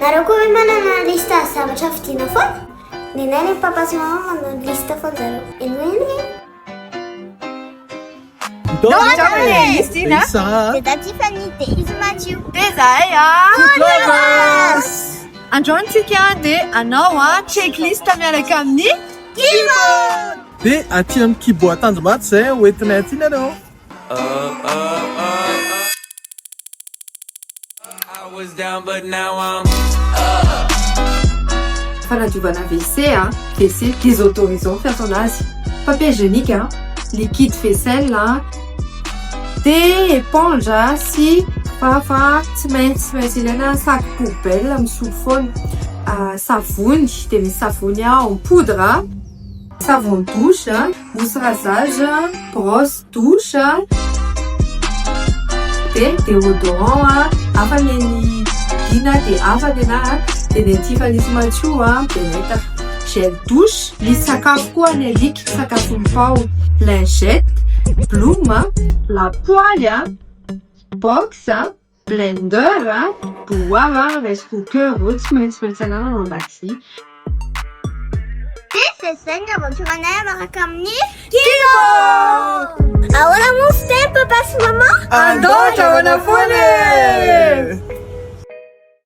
Nareo koa hoe manana lista zavatra vidiana foana? Nenay ny papa sy mama manao lista foana zareo. Eno eny? Kristina. C'est ta Tiffany, t'es Izy Mathieu. Dezahay androantsika dia anao checklist miaraka amin'ny dia aty amin'ny kibo atanjomaty zay hoentinay aty nareo. Fanadiovana WC, WC désautorisant faire son azy, papier hygiénique, liquide vaisselle, dia éponge sy fafa tsy maintsy ilaina sac poubelle misolo foana, savony dia misy savony en poudre, savon douche, mousse rasage, brosse douche, dia déodorant hafa ny dina dia hafa tena dia ny Tiffany Mathieu dia gel douche, misy sakafo koa ny alika, sakafo mipao, lingette, plume, la poêle, box, blender, bouilloire, rice cooker, tsy maintsy anana ao am-batsy. Dia zay ny aventuranay miaraka amin'ny Kibo! Ahoana mofo te papa sy mama? Andao adrahoana foana!